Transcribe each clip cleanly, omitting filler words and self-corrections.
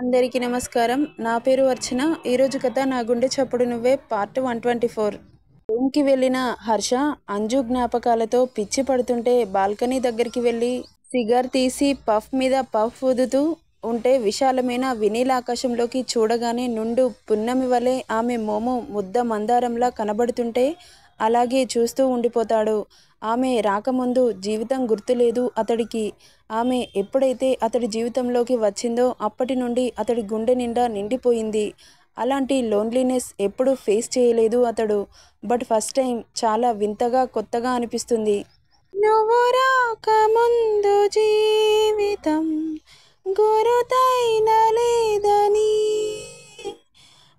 అందరికీ నమస్కారం. నా పేరు అర్చన. ఈరోజు కథ నా గుండె చప్పుడు నువ్వే పార్ట్ 124. రూమ్కి వెళ్ళిన హర్ష అంజు జ్ఞాపకాలతో పిచ్చి పడుతుంటే బాల్కనీ దగ్గరికి వెళ్ళి సిగార్ తీసి పఫ్ మీద పఫ్ ఊదుతూ ఉంటే విశాలమైన వినీల ఆకాశంలోకి చూడగానే నుండు పున్నమి వలె ఆమె మోము ముద్ద మందారంలా కనబడుతుంటే అలాగే చూస్తూ ఉండిపోతాడు. ఆమె రాకముందు జీవితం గుర్తులేదు అతడికి. ఆమె ఎప్పుడైతే అతడి జీవితంలోకి వచ్చిందో అప్పటి నుండి అతడి గుండె నిండా నిండిపోయింది. అలాంటి లోన్లీనెస్ ఎప్పుడూ ఫేస్ చేయలేదు అతడు. బట్ ఫస్ట్ టైం చాలా వింతగా కొత్తగా అనిపిస్తుంది. నువ్వు రాకముందు జీవితం గురుతైన లేదని,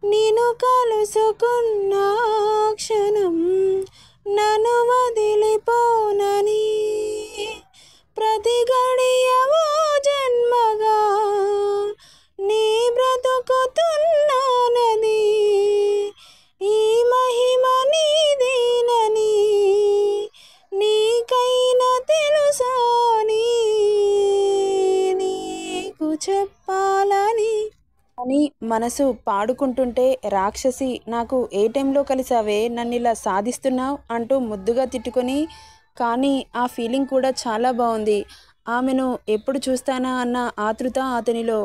నిన్ను కలుసుకున్న క్షణం నన్ను వదిలిపోనని, ప్రతి గడియవో జన్మగా నీ బ్రతుకుతున్నానని, ఈ మహిమ నీదేనని నీకైనా తెలుసాని నీకు చెప్పాలని అని మనసు పాడుకుంటుంటే, రాక్షసి నాకు ఏ టైంలో కలిసావే, నన్ను ఇలా సాధిస్తున్నావు అంటూ ముద్దుగా తిట్టుకొని, కానీ ఆ ఫీలింగ్ కూడా చాలా బాగుంది. ఆమెను ఎప్పుడు చూస్తానా అన్న ఆతృత అతనిలో.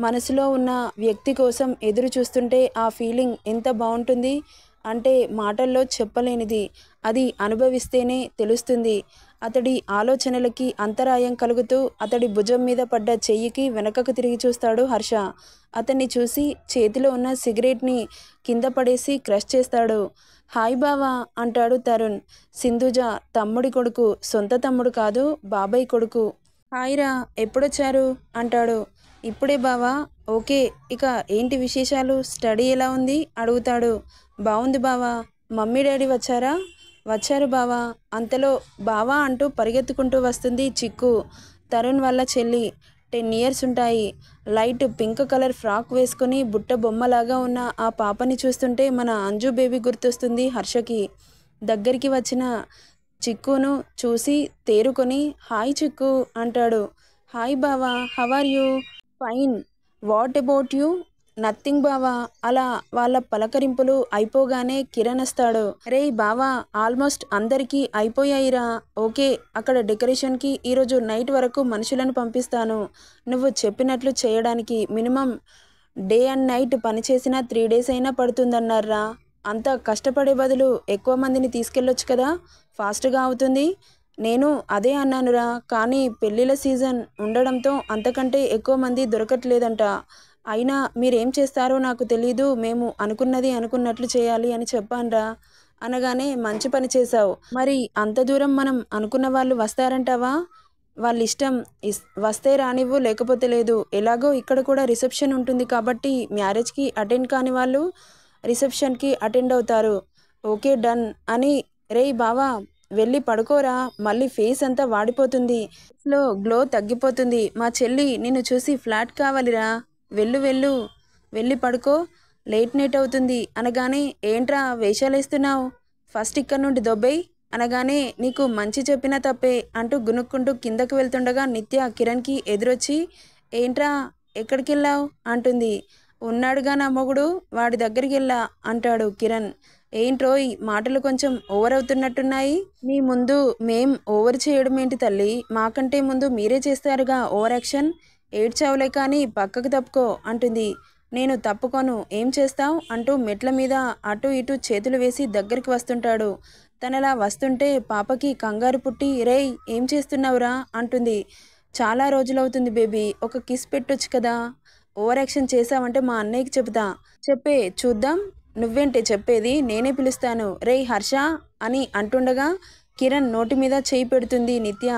మనసులో ఉన్న వ్యక్తి కోసం ఎదురు చూస్తుంటే ఆ ఫీలింగ్ ఎంత బాగుంటుంది అంటే మాటల్లో చెప్పలేనిది. అది అనుభవిస్తేనే తెలుస్తుంది. అతడి ఆలోచనలకి అంతరాయం కలుగుతూ అతడి భుజం మీద పడ్డ చెయ్యికి వెనకకు తిరిగి చూస్తాడు హర్ష. అతన్ని చూసి చేతిలో ఉన్న సిగరెట్ని కింద పడేసి క్రష్ చేస్తాడు. హాయ్ బావా అంటాడు తరుణ్. సింధుజ తమ్ముడి కొడుకు, సొంత తమ్ముడు కాదు, బాబాయ్ కొడుకు. హాయ్ రా, ఎప్పుడొచ్చారు అంటాడు. ఇప్పుడే బావా. ఓకే, ఇక ఏంటి విశేషాలు, స్టడీ ఎలా ఉంది అడుగుతాడు. బాగుంది బావా. మమ్మీ డాడీ వచ్చారా? వచ్చారు బావా. అంతలో బావా అంటూ పరిగెత్తుకుంటూ వస్తుంది చిక్కు, తరుణ్ వాళ్ళ చెల్లి. 10 years ఉంటాయి. లైట్ పింక్ కలర్ ఫ్రాక్ వేసుకొని బుట్ట బొమ్మలాగా ఉన్న ఆ పాపని చూస్తుంటే మన అంజు బేబీ గుర్తొస్తుంది హర్షకి. దగ్గరికి వచ్చిన చిక్కును చూసి తేరుకొని హాయ్ చిక్కు అంటాడు. హాయ్ బావా, how are you? Fine. What about you? Nothing బావా. అలా వాళ్ళ పలకరింపులు అయిపోగానే కిరణ్ వస్తాడు. రేయ్ బావా, ఆల్మోస్ట్ అందరికీ అయిపోయాయిరా. ఓకే, అక్కడ డెకరేషన్కి ఈరోజు నైట్ వరకు మనుషులను పంపిస్తాను. నువ్వు చెప్పినట్లు చేయడానికి మినిమం డే అండ్ నైట్ పనిచేసిన 3 days అయినా పడుతుందన్నారా. అంత కష్టపడే బదులు ఎక్కువ మందిని తీసుకెళ్ళొచ్చు కదా, ఫాస్ట్గా అవుతుంది. నేను అదే అన్నానురా, కానీ పెళ్ళిళ్ళ సీజన్ ఉండడంతో అంతకంటే ఎక్కువ మంది దొరకట్లేదంట. అయినా మీరేం చేస్తారో నాకు తెలీదు, మేము అనుకున్నది అనుకున్నట్లు చేయాలి అని చెప్పానురా అనగానే మంచి పని చేశావు. మరి అంత దూరం మనం అనుకున్న వాళ్ళు వస్తారంటావా? వాళ్ళ ఇష్టం. వస్తే రానివ్వు, లేకపోతే లేదు. ఎలాగో ఇక్కడ కూడా రిసెప్షన్ ఉంటుంది కాబట్టి మ్యారేజ్కి అటెండ్ కాని వాళ్ళు రిసెప్షన్కి అటెండ్ అవుతారు. ఓకే డన్ అని. రేయ్ బావా, వెళ్ళి పడుకోరా, మళ్ళీ ఫేస్ అంతా వాడిపోతుంది, ఫేస్లో గ్లో తగ్గిపోతుంది. మా చెల్లి నిన్ను చూసి ఫ్లాట్ కావాలిరా. వెళ్ళు వెళ్ళు, వెళ్ళి పడుకో, లేట్ నైట్ అవుతుంది అనగానే ఏంట్రా వేషాలేస్తున్నావు, ఫస్ట్ ఇక్కడ నుండి దొబ్బేయ్ అనగానే నీకు మంచి చెప్పినా తప్పే అంటూ గునుక్కుంటూ కిందకు వెళ్తుండగా నిత్య కిరణ్కి ఎదురొచ్చి ఏంట్రా ఎక్కడికి వెళ్ళావు అంటుంది. ఉన్నాడుగా నా మొగుడు, వాడి దగ్గరికి వెళ్ళా అంటాడు కిరణ్. ఏంట్రోయ్ మాటలు కొంచెం ఓవర్ అవుతున్నట్టున్నాయి. నీ ముందు మేం ఓవర్ చేయడం ఏంటి తల్లి, మాకంటే ముందు మీరే చేస్తారుగా ఓవర్ యాక్షన్. ఏడ్చావులే కానీ పక్కకు తప్పుకో అంటుంది. నేను తప్పుకోను, ఏం చేస్తావు అంటూ మెట్ల మీద అటు ఇటు చేతులు వేసి దగ్గరికి వస్తుంటాడు. తనలా వస్తుంటే పాపకి కంగారు పుట్టి రేయ్ ఏం చేస్తున్నావురా అంటుంది. చాలా రోజులవుతుంది బేబీ, ఒక కిస్ పెట్టొచ్చు కదా. ఓవర్ యాక్షన్ చేసావంటే మా అన్నయ్యకి చెబుతా. చెప్పే చూద్దాం. నువ్వేంటే చెప్పేది, నేనే పిలుస్తాను. రేయ్ హర్ష అని అంటుండగా కిరణ్ నోటి మీద చేయి పెడుతుంది నిత్య.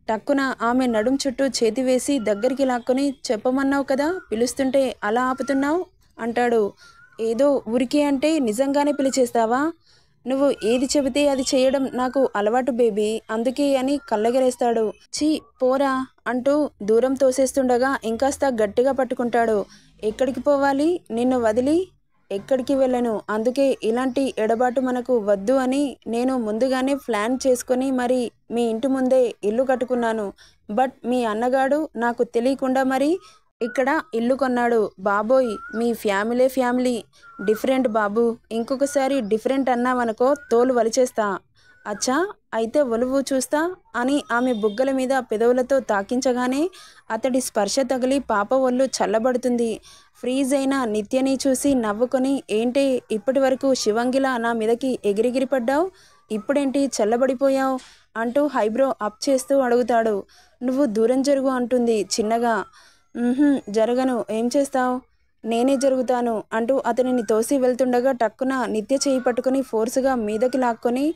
టక్కున ఆమె నడుం చుట్టూ చేతి వేసి దగ్గరికి లాక్కొని చెప్పమన్నావు కదా, పిలుస్తుంటే అలా ఆపుతున్నావు అంటాడు. ఏదో ఊరికే అంటే నిజంగానే పిలిచేస్తావా? నువ్వు ఏది చెబితే అది చేయడం నాకు అలవాటు బేబీ, అందుకే అని కళ్ళెగరేస్తాడు. ఛీ పోరా అంటూ దూరం తోసేస్తుండగా ఇంకాస్త గట్టిగా పట్టుకుంటాడు. ఎక్కడికి పోవాలి, నిన్ను వదిలి ఎక్కడికి వెళ్ళను. అందుకే ఇలాంటి ఎడబాటు మనకు వద్దు అని నేను ముందుగానే ప్లాన్ చేసుకొని మరి మీ ఇంటి ముందే ఇల్లు కట్టుకున్నాను. బట్ మీ అన్నగాడు నాకు తెలియకుండా మరి ఇక్కడ ఇల్లు కొన్నాడు. బాబోయ్! మీ ఫ్యామిలే ఫ్యామిలీ. డిఫరెంట్ బాబూ. ఇంకొకసారి డిఫరెంట్ అన్నావనుకో తోలు వలిచేస్తా. అచ్చా! అయితే ఒలువు చూస్తా అని ఆమె బుగ్గల మీద పెదవులతో తాకించగానే అతడి స్పర్శ తగిలి పాప ఒళ్ళు చల్లబడుతుంది. ఫ్రీజ్ అయిన నిత్యని చూసి నవ్వుకొని ఏంటి ఇప్పటి వరకు శివంగిలా నా మీదకి ఎగిరెగిరి పడ్డావు? ఇప్పుడేంటి చల్లబడిపోయావు? అంటూ హైబ్రో అప్ చేస్తూ అడుగుతాడు. నువ్వు దూరం జరుగు అంటుంది చిన్నగా. జరగను. ఏం చేస్తావు? నేనే జరుగుతాను అంటూ అతనిని తోసి వెళ్తుండగా టక్కున నిత్య చేయి పట్టుకుని ఫోర్సుగా మీదకి లాక్కొని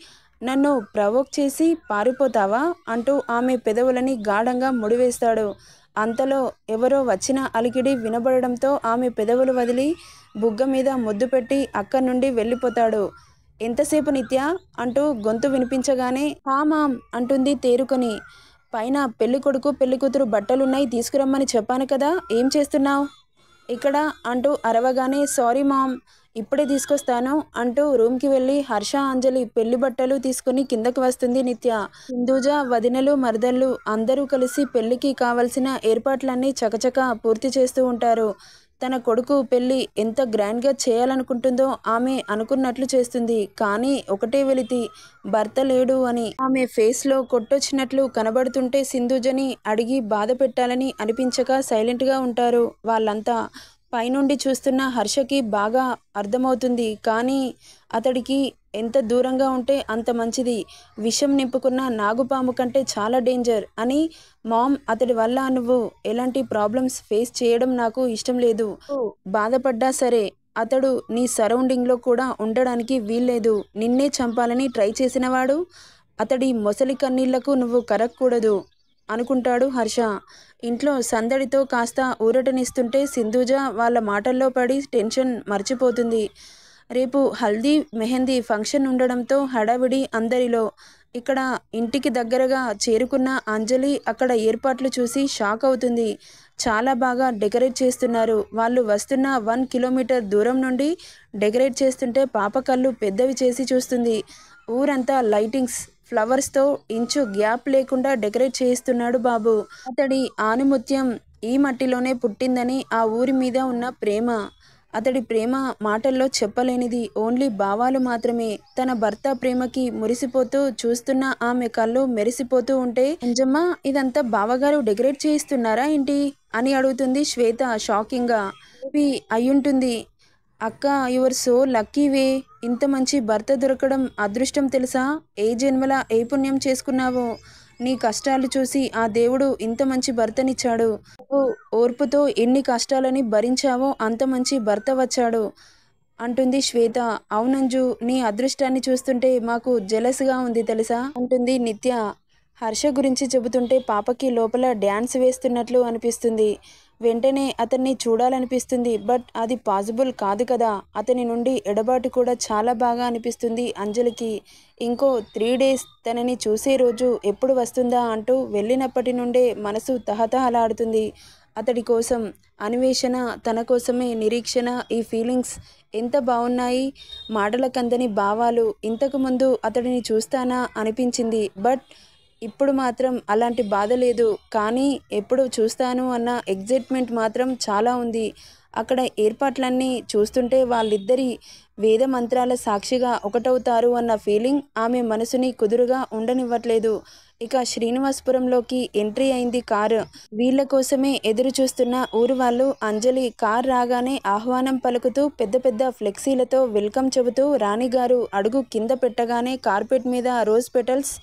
నన్ను ప్రవోక్ చేసి పారిపోతావా అంటూ ఆమె పెదవులని గాఢంగా ముడివేస్తాడు. అంతలో ఎవరో వచ్చిన అలికిడి వినబడడంతో ఆమె పెదవులు వదిలి బుగ్గ మీద ముద్దు పెట్టి అక్కడి నుండి వెళ్ళిపోతాడు. ఎంతసేపు నిత్య అంటూ గొంతు వినిపించగానే హా మామ్ అంటుంది తేరుకొని. పైన పెళ్ళికొడుకు పెళ్ళికూతురు బట్టలున్నాయి తీసుకురమ్మని చెప్పాను కదా, ఏం చేస్తున్నావు ఇక్కడ అంటూ అరవగానే సారీ మామ్ ఇప్పుడే తీసుకొస్తాను అంటూ రూమ్కి వెళ్ళి హర్ష అంజలి పెళ్లి బట్టలు తీసుకుని కిందకు వస్తుంది నిత్య. హిందూజ వదినలు మరదళ్ళు అందరూ కలిసి పెళ్లికి కావలసిన ఏర్పాట్లన్నీ చకచక పూర్తి చేస్తూ ఉంటారు. తన కొడుకు పెళ్లి ఎంత గ్రాండ్గా చేయాలనుకుంటుందో ఆమె అనుకున్నట్లు చేస్తుంది. కానీ ఒకటే వెలితి భర్త లేడు అని. ఆమె ఫేస్లో కొట్టొచ్చినట్లు కనబడుతుంటే సింధుజని అడిగి బాధ పెట్టాలని అనిపించక సైలెంట్గా ఉంటారు వాళ్ళంతా. పైనుండి చూస్తున్న హర్షకి బాగా అర్థమవుతుంది. కానీ అతడికి ఎంత దూరంగా ఉంటే అంత మంచిది. విషం నింపుకున్న నాగుపాము కంటే చాలా డేంజర్ అని. మామ్ అతడి వల్ల నువ్వు ఎలాంటి ప్రాబ్లమ్స్ ఫేస్ చేయడం నాకు ఇష్టం లేదు. బాధపడ్డా సరే అతడు నీ సరౌండింగ్లో కూడా ఉండడానికి వీల్లేదు. నిన్నే చంపాలని ట్రై చేసినవాడు అతడి మొసలి కన్నీళ్లకు నువ్వు కరగకూడదు అనుకుంటాడు హర్ష. ఇంట్లో సందడితో కాస్త ఊరటనిస్తుంటే సింధూజ వాళ్ళ మాటల్లో పడి టెన్షన్ మర్చిపోతుంది. రేపు హల్దీ మెహందీ ఫంక్షన్ ఉండడంతో హడావిడి అందరిలో. ఇక్కడ ఇంటికి దగ్గరగా చేరుకున్న అంజలి అక్కడ ఏర్పాట్లు చూసి షాక్ అవుతుంది. చాలా బాగా డెకరేట్ చేస్తున్నారు. వాళ్ళు వస్తున్న 1 కిలోమీటర్ దూరం నుండి డెకరేట్ చేస్తుంటే పాప కళ్ళు పెద్దవి చేసి చూస్తుంది. ఊరంతా లైటింగ్స్ ఫ్లవర్స్తో ఇంచు గ్యాప్ లేకుండా డెకరేట్ చేయిస్తున్నాడు బాబు. అతడి ఆణిముత్యం ఈ మట్టిలోనే పుట్టిందని ఆ ఊరి మీద ఉన్న ప్రేమ. అతడి ప్రేమ మాటల్లో చెప్పలేనిది. ఓన్లీ భావాలు మాత్రమే. తన భర్త ప్రేమకి మురిసిపోతూ చూస్తున్న ఆమె కళ్ళు మెరిసిపోతూ ఉంటే అంజమ్మ ఇదంతా బావగారు డెకరేట్ చేయిస్తున్నారా ఏంటి అని అడుగుతుంది శ్వేత షాకింగ్గా. మేబీ అయ్యుంటుంది అక్క. యువర్ సో లక్కీవే. ఇంత మంచి భర్త దొరకడం అదృష్టం తెలుసా. ఏ జన్మల ఏ పుణ్యం చేసుకున్నావో. నీ కష్టాలు చూసి ఆ దేవుడు ఇంత మంచి భర్తనిచ్చాడు. నువ్వు ఓర్పుతో ఎన్ని కష్టాలని భరించావో అంత మంచి భర్త వచ్చాడు అంటుంది శ్వేత. అవునంజు నీ అదృష్టాన్ని చూస్తుంటే మాకు జెలస్గా ఉంది తెలుసా అంటుంది నిత్య. హర్ష గురించి చెబుతుంటే పాపకి లోపల డ్యాన్స్ వేస్తున్నట్లు అనిపిస్తుంది. వెంటనే అతన్ని చూడాలనిపిస్తుంది. బట్ అది పాసిబుల్ కాదు కదా. అతని నుండి ఎడబాటు కూడా చాలా బాగా అనిపిస్తుంది అంజలికి. ఇంకో 3 days తనని చూసే రోజు ఎప్పుడు వస్తుందా అంటూ వెళ్ళినప్పటి నుండే మనసు తహతహలాడుతుంది అతడి కోసం. అన్వేషణ, తన కోసమే నిరీక్షణ. ఈ ఫీలింగ్స్ ఎంత బాగున్నాయి. మాటలకందని భావాలు. ఇంతకుముందు అతడిని చూస్తానా అనిపించింది. బట్ ఇప్పుడు మాత్రం అలాంటి బాధ లేదు. కానీ ఎప్పుడు చూస్తాను అన్న ఎగ్జైట్మెంట్ మాత్రం చాలా ఉంది. అక్కడ ఏర్పాట్లన్నీ చూస్తుంటే వాళ్ళిద్దరి వేద మంత్రాల సాక్షిగా ఒకటవుతారు అన్న ఫీలింగ్ ఆమె మనసుని కుదురుగా ఉండనివ్వట్లేదు. ఇక శ్రీనివాసపురంలోకి ఎంట్రీ అయింది కారు. వీళ్ళ కోసమే ఎదురు చూస్తున్న ఊరు వాళ్ళు. అంజలి కార్ రాగానే ఆహ్వానం పలుకుతూ పెద్ద పెద్ద ఫ్లెక్సీలతో వెల్కమ్ చెబుతూ రాణిగారు అడుగు కింద పెట్టగానే కార్పెట్ మీద రోజ్ పెటల్స్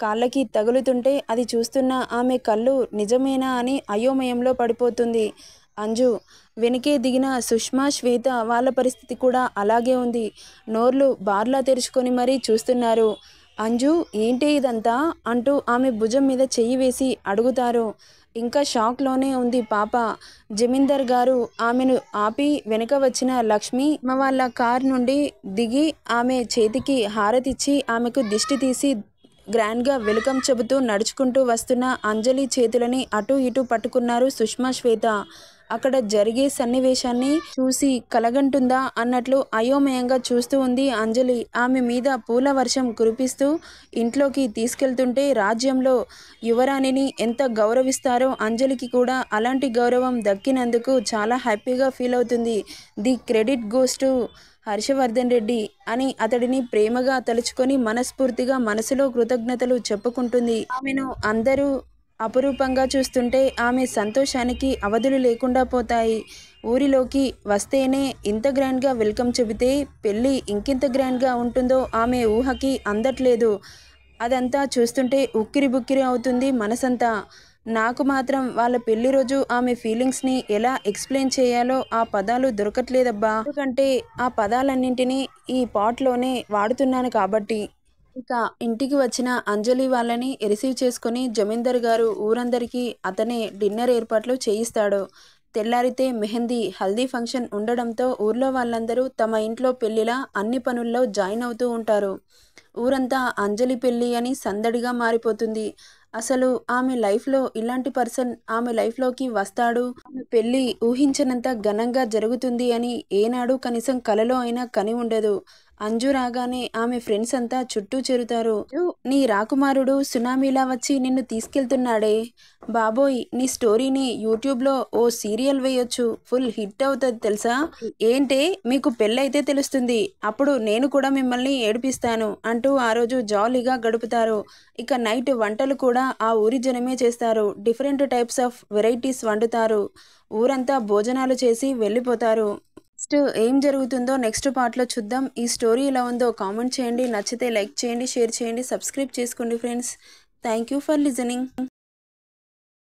కాళ్ళకి తగులుతుంటే అది చూస్తున్న ఆమె కళ్ళు నిజమేనా అని అయోమయంలో పడిపోతుంది. అంజు వెనకే దిగిన సుష్మా, శ్వేత వాళ్ళ పరిస్థితి కూడా అలాగే ఉంది. నోర్లు బార్లా తెరుచుకొని మరీ చూస్తున్నారు. అంజు ఏంటి ఇదంతా అంటూ ఆమె భుజం మీద చెయ్యి వేసి అడుగుతారు. ఇంకా షాక్లోనే ఉంది పాప. జమీందర్ గారు ఆమెను ఆపి వెనుక వచ్చిన లక్ష్మి వాళ్ళ కార్ నుండి దిగి ఆమె చేతికి హారతిచ్చి ఆమెకు దిష్టి తీసి గ్రాండ్గా వెల్కమ్ చెబుతూ నడుచుకుంటూ వస్తున్న అంజలి చేతులని అటూ ఇటూ పట్టుకున్నారు సుష్మా, శ్వేత. అక్కడ జరిగే సన్నివేశాన్ని చూసి కలగంటుందా అన్నట్లు అయోమయంగా చూస్తూ ఉంది అంజలి. ఆమె మీద పూల వర్షం కురిపిస్తూ ఇంట్లోకి తీసుకెళ్తుంటే రాజ్యంలో యువరాణిని ఎంత గౌరవిస్తారో అంజలికి కూడా అలాంటి గౌరవం దక్కినందుకు చాలా హ్యాపీగా ఫీల్ అవుతుంది. The credit goes to Harshavardhan Reddy అని అతడిని ప్రేమగా తలుచుకొని మనస్ఫూర్తిగా మనసులో కృతజ్ఞతలు చెప్పుకుంటుంది. ఆమెను అందరూ అపురూపంగా చూస్తుంటే ఆమె సంతోషానికి అవధులు లేకుండా పోతాయి. ఊరిలోకి వస్తేనే ఇంత గ్రాండ్గా వెల్కమ్ చెబితే పెళ్ళి ఇంకెంత గ్రాండ్గా ఉంటుందో ఆమె ఊహకి అందట్లేదు. అదంతా చూస్తుంటే ఉక్కిరి బుక్కిరి అవుతుంది మనసంతా. నాకు మాత్రం వాళ్ళ పెళ్లి రోజు ఆమె ఫీలింగ్స్ని ఎలా ఎక్స్ప్లెయిన్ చేయాలో ఆ పదాలు దొరకట్లేదబ్బా. ఎందుకంటే ఆ పదాలన్నింటినీ ఈ పాట్లోనే వాడుతున్నాను కాబట్టి. ఇక ఇంటికి వచ్చిన అంజలి వాళ్ళని రిసీవ్ చేసుకుని జమీందర్ గారు ఊరందరికీ అతనే డిన్నర్ ఏర్పాట్లు చేయిస్తాడు. తెల్లారితే మెహందీ హల్దీ ఫంక్షన్ ఉండడంతో ఊర్లో వాళ్ళందరూ తమ ఇంట్లో పెళ్లిలా అన్ని పనుల్లో జాయిన్ అవుతూ ఉంటారు. ఊరంతా అంజలి పెళ్ళి అని సందడిగా మారిపోతుంది. అసలు ఆమె లైఫ్లో ఇలాంటి పర్సన్ ఆమె లైఫ్లోకి వస్తాడు, ఆమె పెళ్ళి ఊహించనంత ఘనంగా జరుగుతుంది అని ఏనాడు కనీసం కలలో అయినా కని ఉండదు. అంజు రాగానే ఆమె ఫ్రెండ్స్ అంతా చుట్టూ చేరుతారు. నీ రాకుమారుడు సునామీలా వచ్చి నిన్ను తీసుకెళ్తున్నాడే బాబోయ్, నీ స్టోరీని యూట్యూబ్లో ఓ సీరియల్ వేయొచ్చు, ఫుల్ హిట్ అవుతుంది తెలుసా. ఏంటే మీకు పెళ్ళైతే తెలుస్తుంది, అప్పుడు నేను కూడా మిమ్మల్ని ఏడిపిస్తాను అంటూ ఆ రోజు జాలీగా గడుపుతారు. ఇక నైట్ వంటలు కూడా ఆ ఊరి జనమే చేస్తారు. డిఫరెంట్ టైప్స్ ఆఫ్ వెరైటీస్ వండుతారు. ఊరంతా భోజనాలు చేసి వెళ్ళిపోతారు. నెక్స్ట్ ఏం జరుగుతుందో నెక్స్ట్ పార్ట్లో చూద్దాం. ఈ స్టోరీ ఎలా ఉందో కామెంట్ చేయండి. నచ్చితే లైక్ చేయండి, షేర్ చేయండి, సబ్స్క్రైబ్ చేసుకోండి friends. Thank you for listening.